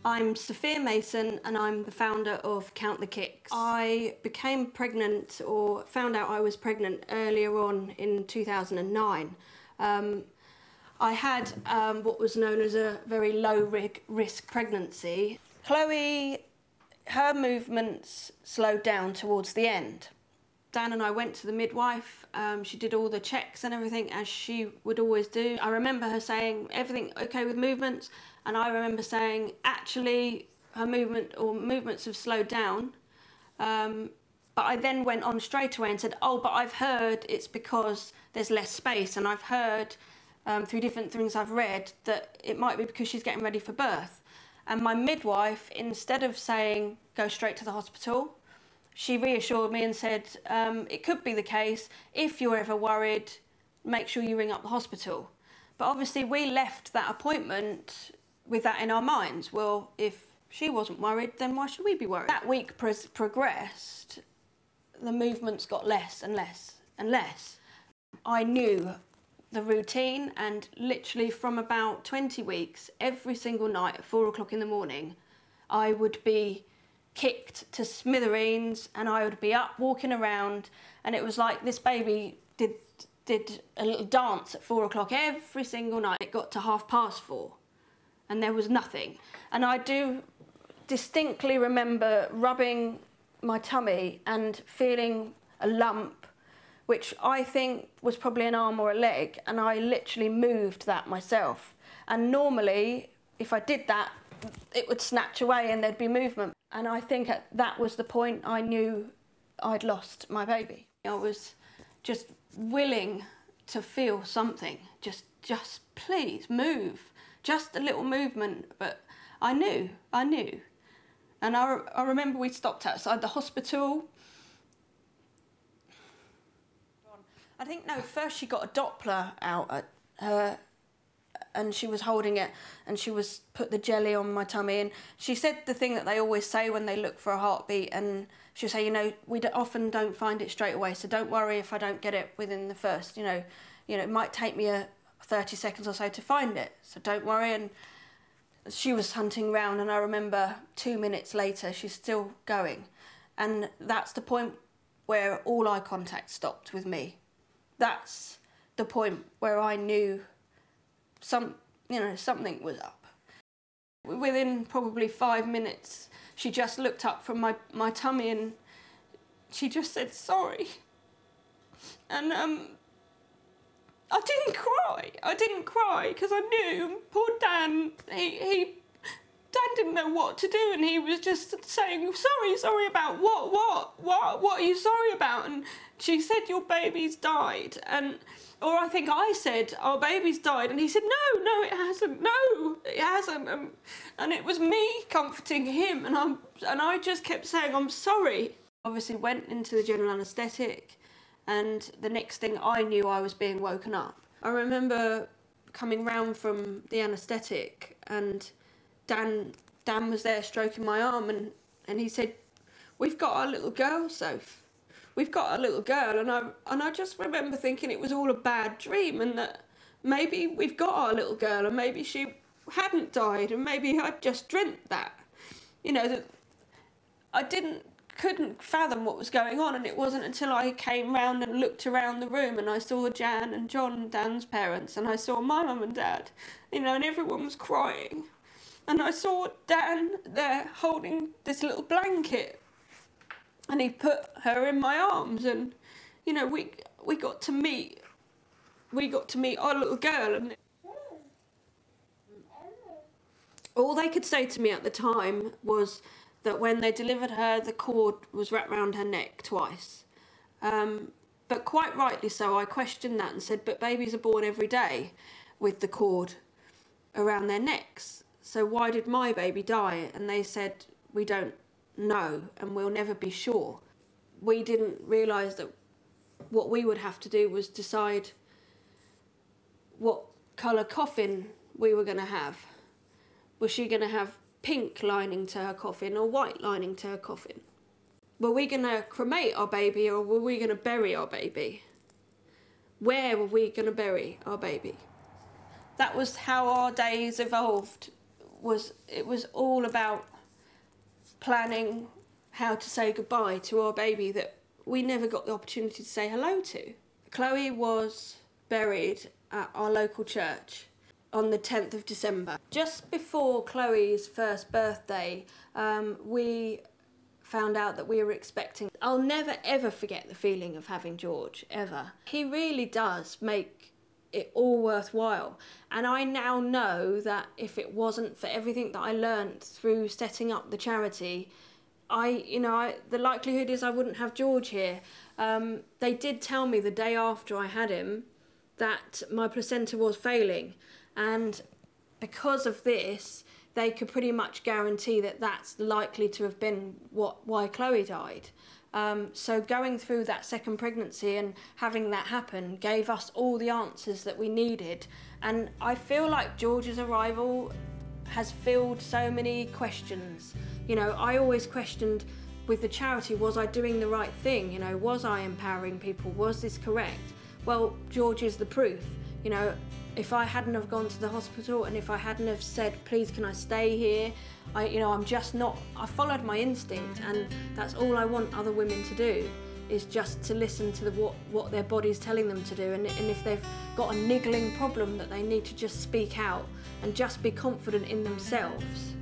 I'm Sophia Mason and I'm the founder of Count the Kicks. I became pregnant, or found out I was pregnant, earlier on in 2009. I had what was known as a very low risk pregnancy. Chloe, her movements slowed down towards the end. Dan and I went to the midwife. She did all the checks and everything, as she would always do. I remember her saying, everything okay with movements? And I remember saying, actually, her movements have slowed down. But I then went on straight away and said, oh, but I've heard it's because there's less space. And I've heard through different things I've read that it might be because she's getting ready for birth. And my midwife, instead of saying, go straight to the hospital, she reassured me and said, it could be the case. If you're ever worried, make sure you ring up the hospital. But obviously we left that appointment with that in our minds. Well, if she wasn't worried, then why should we be worried? That week progressed, the movements got less and less and less. I knew the routine, and literally from about 20 weeks, every single night at 4 o'clock in the morning, I would be kicked to smithereens and I would be up walking around, and it was like this baby did a little dance at 4 o'clock every single night. It got to 4:30 and there was nothing. And I do distinctly remember rubbing my tummy and feeling a lump, which I think was probably an arm or a leg, and I literally moved that myself. And normally, if I did that, it would snatch away and there'd be movement. And I think that was the point I knew I'd lost my baby. I was just willing to feel something, just please move, just a little movement. But I knew. And I remember we stopped outside the hospital. I think, no, first she got a Doppler out at her, and she was holding it, and she was put the jelly on my tummy, and she said the thing that they always say when they look for a heartbeat, and she'll say, you know, we often don't find it straight away, so don't worry if I don't get it within the first, you know, it might take me 30 seconds or so to find it, so don't worry. And she was hunting round, and I remember 2 minutes later she's still going, and that's the point where all eye contact stopped with me. That's the point where I knew something was up. Within probably 5 minutes, she just looked up from my tummy and she just said, sorry. And I didn't cry because I knew poor Dan, Dan didn't know what to do, and he was just saying, sorry about what are you sorry about? And she said, your baby's died. Or I think I said, our baby's died, and he said, no, it hasn't. And it was me comforting him, and I just kept saying, I'm sorry. Obviously went into the general anaesthetic, and the next thing I knew, I was being woken up. I remember coming round from the anaesthetic, and Dan was there stroking my arm, and he said, we've got our little girl, Soph. We've got a little girl. And I just remember thinking it was all a bad dream, and that maybe we've got our little girl, and maybe she hadn't died, and maybe I'd just dreamt that. You know, that I couldn't fathom what was going on, and it wasn't until I came round and looked around the room and I saw Jan and John, Dan's parents, and I saw my mum and dad, and everyone was crying. And I saw Dan there holding this little blanket, and he put her in my arms, and we got to meet our little girl. And all they could say to me at the time was that when they delivered her, the cord was wrapped around her neck twice. But quite rightly so, I questioned that and said, but babies are born every day with the cord around their necks. So why did my baby die? And they said, we don't know, and we'll never be sure. We didn't realise that what we would have to do was decide what colour coffin we were going to have. Was she going to have pink lining to her coffin or white lining to her coffin? Were we going to cremate our baby, or were we going to bury our baby? Where were we going to bury our baby? That was how our days evolved. it was all about planning how to say goodbye to our baby that we never got the opportunity to say hello to. Chloe was buried at our local church on the 10th of December. Just before Chloe's first birthday, we found out that we were expecting. I'll never ever forget the feeling of having George, ever. He really does make it all worthwhile. And I now know that if it wasn't for everything that I learnt through setting up the charity, the likelihood is I wouldn't have George here. They did tell me the day after I had him that my placenta was failing, and because of this, they could pretty much guarantee that that's likely to have been why Chloe died. So going through that second pregnancy and having that happen gave us all the answers that we needed. And I feel like George's arrival has filled so many questions. You know, I always questioned with the charity, was I doing the right thing? You know, was I empowering people? Was this correct? Well, George is the proof. You know, if I hadn't have gone to the hospital and if I hadn't have said, please can I stay here, I followed my instinct, and that's all I want other women to do, is just to listen to what their body's telling them to do. And if they've got a niggling problem, that they need to just speak out and just be confident in themselves.